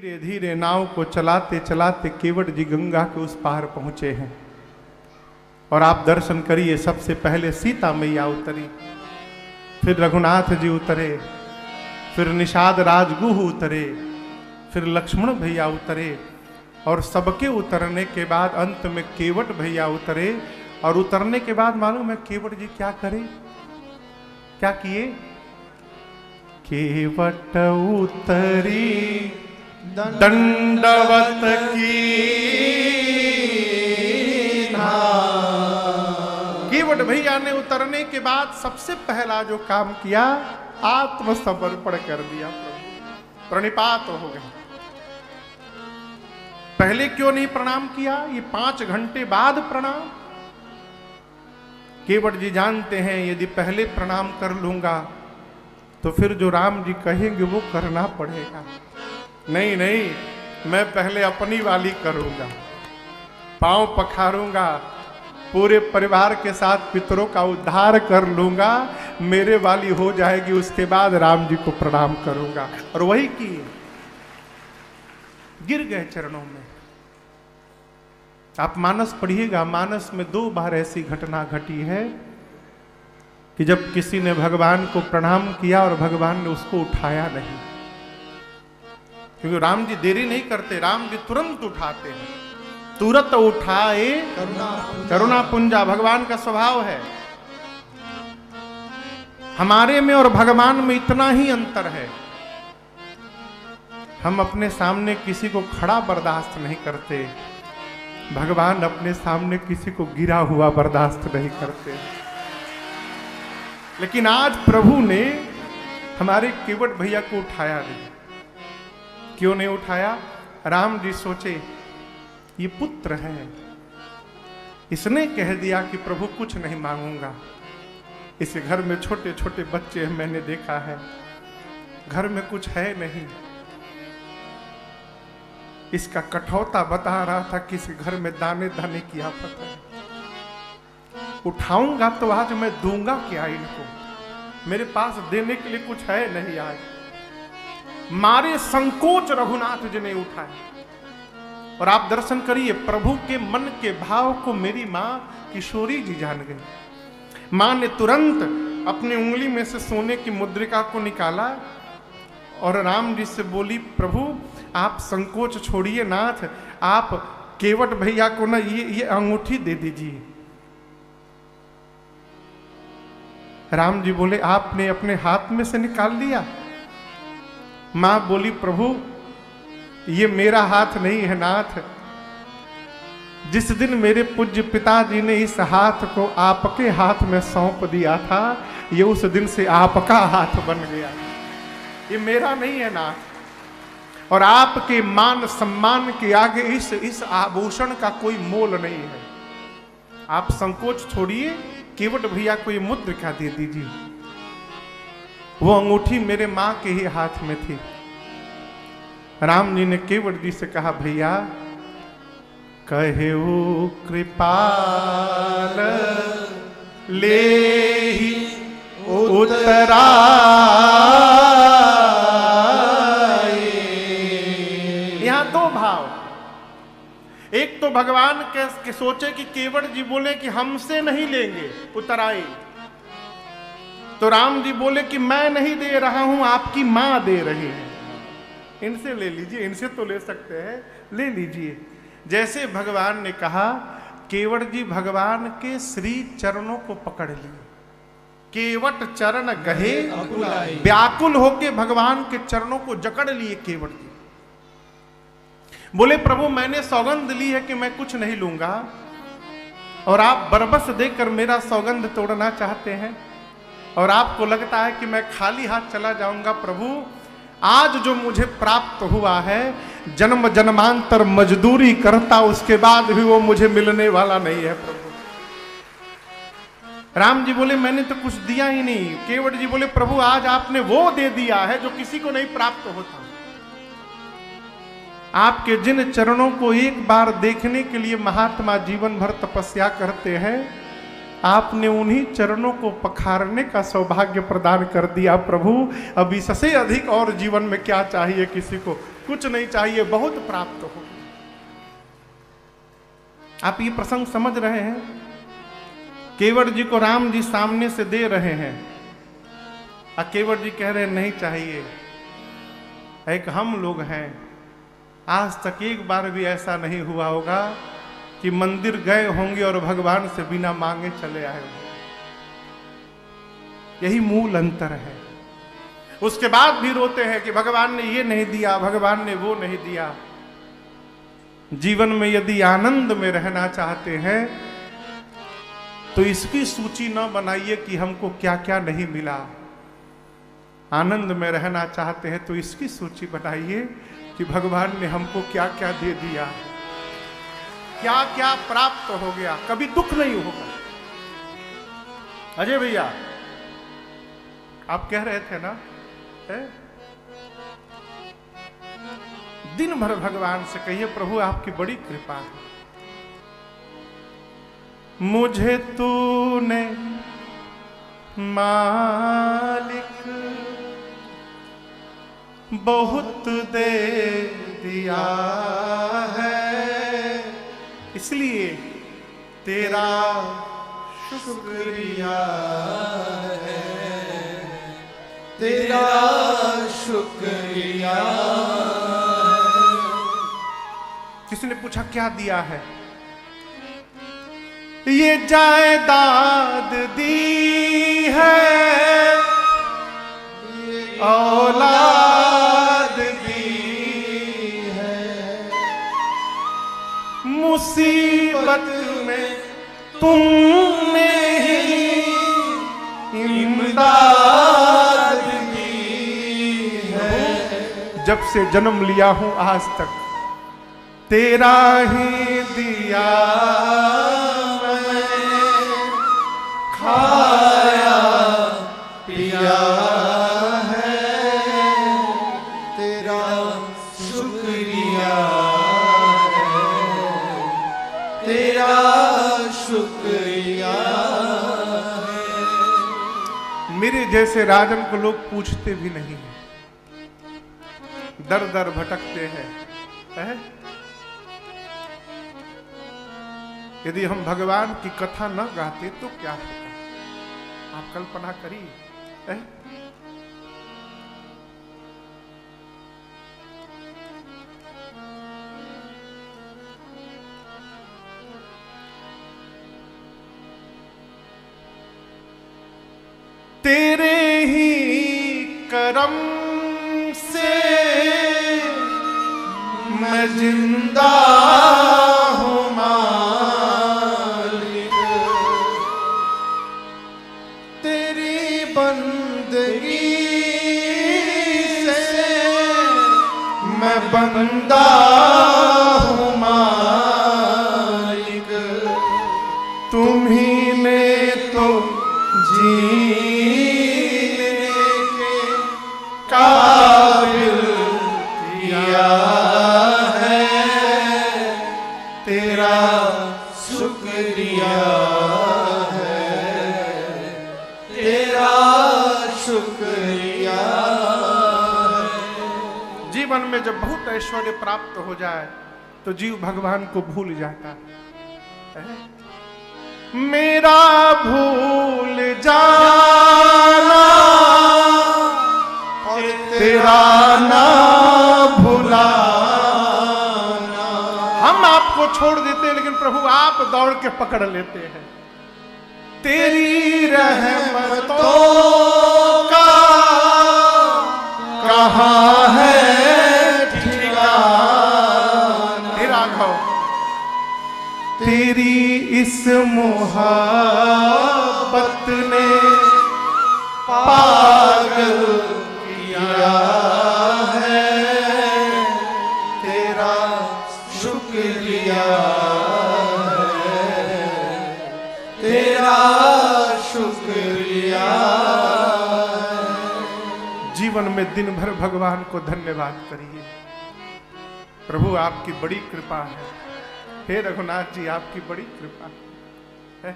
धीरे धीरे नाव को चलाते चलाते केवट जी गंगा के उस पार पहुंचे हैं। और आप दर्शन करिए, सबसे पहले सीता मैया उतरी, फिर रघुनाथ जी उतरे, फिर निषाद राजगुह उतरे, फिर लक्ष्मण भैया उतरे, और सबके उतरने के बाद अंत में केवट भैया उतरे। और उतरने के बाद मालूम है केवट जी क्या करे, क्या किए? केवट उतरी दंडवत की। केवट भैया ने उतरने के बाद सबसे पहला जो काम किया, आत्मसमर्पण कर दिया, प्रणिपात हो गए। पहले क्यों नहीं प्रणाम किया? ये 5 घंटे बाद प्रणाम। केवट जी जानते हैं यदि पहले प्रणाम कर लूंगा तो फिर जो राम जी कहेंगे वो करना पड़ेगा। नहीं नहीं, मैं पहले अपनी वाली करूंगा, पांव पखारूंगा, पूरे परिवार के साथ पितरों का उद्धार कर लूंगा, मेरे वाली हो जाएगी, उसके बाद राम जी को प्रणाम करूंगा। और वही किए, गिर गए चरणों में। आप मानस पढ़िएगा, मानस में 2 बार ऐसी घटना घटी है कि जब किसी ने भगवान को प्रणाम किया और भगवान ने उसको उठाया नहीं, क्योंकि राम जी देरी नहीं करते, राम जी तुरंत उठाते हैं। तुरंत उठाए करुणा पुंजा, भगवान का स्वभाव है। हमारे में और भगवान में इतना ही अंतर है, हम अपने सामने किसी को खड़ा बर्दाश्त नहीं करते, भगवान अपने सामने किसी को गिरा हुआ बर्दाश्त नहीं करते। लेकिन आज प्रभु ने हमारे केवट भैया को उठाया नहीं। क्यों नहीं उठाया? राम जी सोचे ये पुत्र है, इसने कह दिया कि प्रभु कुछ नहीं मांगूंगा। इस घर में छोटे छोटे बच्चे हैं, मैंने देखा है, घर में कुछ है नहीं। इसका कठौता बता रहा था कि इस घर में दाने दाने की आफत है। उठाऊंगा तो आज मैं दूंगा क्या इनको? मेरे पास देने के लिए कुछ है नहीं। आज मारे संकोच रघुनाथ जी ने उठाए। और आप दर्शन करिए, प्रभु के मन के भाव को मेरी मां किशोरी जी जान गई। मां ने तुरंत अपनी उंगली में से सोने की मुद्रिका को निकाला और राम जी से बोली, प्रभु आप संकोच छोड़िए नाथ, आप केवट भैया को ना ये अंगूठी दे दीजिए। राम जी बोले, आपने अपने हाथ में से निकाल लिया? मां बोली, प्रभु ये मेरा हाथ नहीं है नाथ, जिस दिन मेरे पूज्य पिताजी ने इस हाथ को आपके हाथ में सौंप दिया था, ये उस दिन से आपका हाथ बन गया, ये मेरा नहीं है नाथ। और आपके मान सम्मान के आगे इस आभूषण का कोई मोल नहीं है। आप संकोच छोड़िए, केवट भैया को ये मुद्रिका दे दीजिए। वो अंगूठी मेरे मां के ही हाथ में थी। राम जी ने केवट जी से कहा, भैया कहेऊ कृपाल ले ही उतरा। यहां 2 भाव, एक तो भगवान के सोचे कि केवट जी बोले कि हमसे नहीं लेंगे, उतराए। तो राम जी बोले कि मैं नहीं दे रहा हूं, आपकी मां दे रही है, इनसे ले लीजिए, इनसे तो ले सकते हैं, ले लीजिए। जैसे भगवान ने कहा, केवट जी भगवान के श्री चरणों को पकड़ लिए। केवट चरण गहे व्याकुल होके भगवान के चरणों को जकड़ लिए केवट जी। बोले, प्रभु मैंने सौगंध ली है कि मैं कुछ नहीं लूंगा, और आप बरबस देकर मेरा सौगंध तोड़ना चाहते हैं, और आपको लगता है कि मैं खाली हाथ चला जाऊंगा। प्रभु आज जो मुझे प्राप्त हुआ है, जन्म जन्मांतर मजदूरी करता उसके बाद भी वो मुझे मिलने वाला नहीं है प्रभु। राम जी बोले, मैंने तो कुछ दिया ही नहीं। केवट जी बोले, प्रभु आज आपने वो दे दिया है जो किसी को नहीं प्राप्त होता। आपके जिन चरणों को एक बार देखने के लिए महात्मा जीवन भर तपस्या करते हैं, आपने उन्हीं चरणों को पखारने का सौभाग्य प्रदान कर दिया। प्रभु अब इससे अधिक और जीवन में क्या चाहिए किसी को? कुछ नहीं चाहिए, बहुत प्राप्त हो। आप ये प्रसंग समझ रहे हैं? केवट जी को राम जी सामने से दे रहे हैं और केवट जी कह रहे हैं नहीं चाहिए। एक हम लोग हैं, आज तक एक बार भी ऐसा नहीं हुआ होगा कि मंदिर गए होंगे और भगवान से बिना मांगे चले आए होंगे। यही मूल अंतर है। उसके बाद भी रोते हैं कि भगवान ने ये नहीं दिया, भगवान ने वो नहीं दिया। जीवन में यदि आनंद में रहना चाहते हैं तो इसकी सूची न बनाइए कि हमको क्या क्या नहीं मिला। आनंद में रहना चाहते हैं तो इसकी सूची बनाइए कि भगवान ने हमको क्या क्या दे दिया, क्या क्या प्राप्त हो गया। कभी दुख नहीं होगा। अजय भैया आप कह रहे थे ना, दिन भर भगवान से कहिए प्रभु आपकी बड़ी कृपा है, मुझे तूने मालिक बहुत दे दिया है, इसलिए तेरा शुक्रिया है, तेरा शुक्रिया। किसी ने पूछा क्या दिया है? ये जायदाद दी है, औलाद दी है, मुसीबत में तुमने ही इमदाद दी है। जब से जन्म लिया हूं आज तक तेरा ही दिया मैंने, खाया पिया है, तेरा शुक्रिया है, तेरा शुक्रिया है। मेरे जैसे राजन को लोग पूछते भी नहीं है, दर दर भटकते हैं, है? यदि हम भगवान की कथा न गाते तो क्या होता? आप कल्पना करिए। तेरे ही करम से मैं जिंदा हूं मालिक, तेरी बंदगी से मैं बंदा हूं मालिक, तुम्ही ने तो जीने के काबिल किया है, तेरा शुक्रिया है, तेरा शुक्रिया है। जीवन में जब बहुत ऐश्वर्य प्राप्त हो जाए तो जीव भगवान को भूल जाता है। मेरा भूल जाना और तेरा ना भुलाना। हम आपको छोड़ देते हैं लेकिन प्रभु आप दौड़ के पकड़ लेते हैं। तेरी रहमतों का कहाँ है ठिकाना। हे राघव, तेरी इस मोहब्बत ने पागल किया है, तेरा शुक्रिया है, तेरा शुक्रिया है। जीवन में दिन भर भगवान को धन्यवाद करिए। प्रभु आपकी बड़ी कृपा है। हे रघुनाथ जी आपकी बड़ी कृपा है।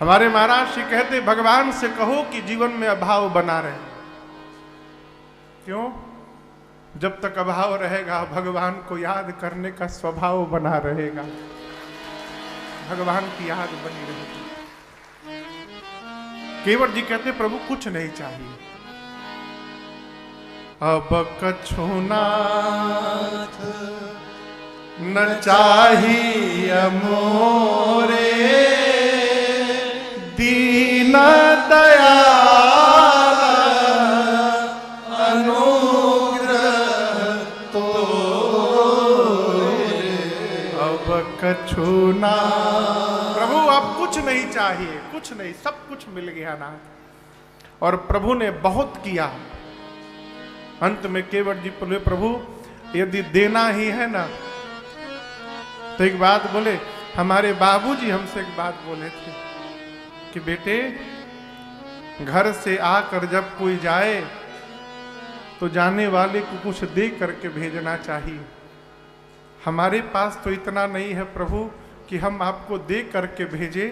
हमारे महाराज जी कहते भगवान से कहो कि जीवन में अभाव बना रहे। क्यों? जब तक अभाव रहेगा भगवान को याद करने का स्वभाव बना रहेगा, भगवान की याद बनी रहेगी। केवट जी कहते प्रभु कुछ नहीं चाहिए, अब कछु नाथ न चाहिए मोरे, दीन दयाल अनुग्रह तोरे, अब कछु ना। प्रभु अब कुछ नहीं चाहिए, कुछ नहीं, सब कुछ मिल गया ना। और प्रभु ने बहुत किया। अंत में केवट जी बोले प्रभु यदि देना ही है ना, तो एक बात बोले, हमारे बाबूजी हमसे एक बात बोले थे कि बेटे घर से आकर जब कोई जाए तो जाने वाले को कुछ दे करके भेजना चाहिए। हमारे पास तो इतना नहीं है प्रभु कि हम आपको दे करके भेजे,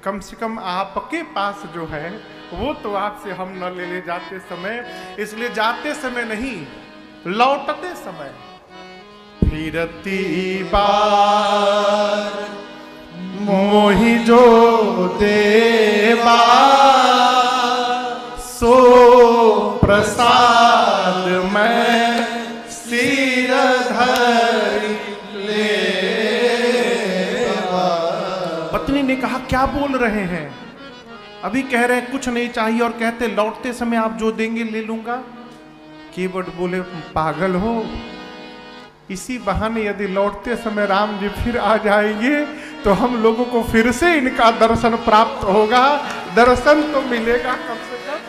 कम से कम आपके पास जो है वो तो आपसे हम न ले जाते समय, इसलिए जाते समय नहीं, लौटते समय फिरती बार मोहि जो देवा, सो प्रसाद मैं सिर धरि ले। पत्नी ने कहा क्या बोल रहे हैं, अभी कह रहे हैं कुछ नहीं चाहिए और कहते लौटते समय आप जो देंगे ले लूंगा। केवट बोले पागल हो, इसी बहाने यदि लौटते समय राम जी फिर आ जाएंगे तो हम लोगों को फिर से इनका दर्शन प्राप्त होगा, दर्शन तो मिलेगा कम से कम।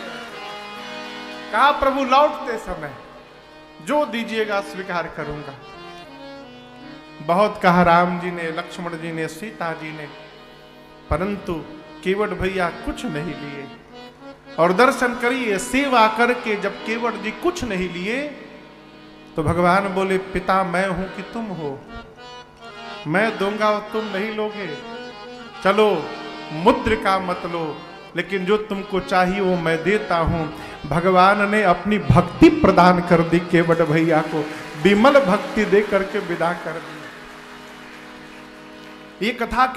कहा प्रभु लौटते समय जो दीजिएगा स्वीकार करूंगा। बहुत कहा राम जी ने, लक्ष्मण जी ने, सीता जी ने, परंतु केवट भैया कुछ नहीं लिए। और दर्शन करिए, सेवा करके जब केवट जी कुछ नहीं लिए तो भगवान बोले पिता मैं हूं कि तुम हो, मैं दूंगा और तुम नहीं लोगे। चलो मुद्रिका मत लो, लेकिन जो तुमको चाहिए वो मैं देता हूं। भगवान ने अपनी भक्ति प्रदान कर दी केवट भैया को, विमल भक्ति दे करके विदा कर दी। ये कथा के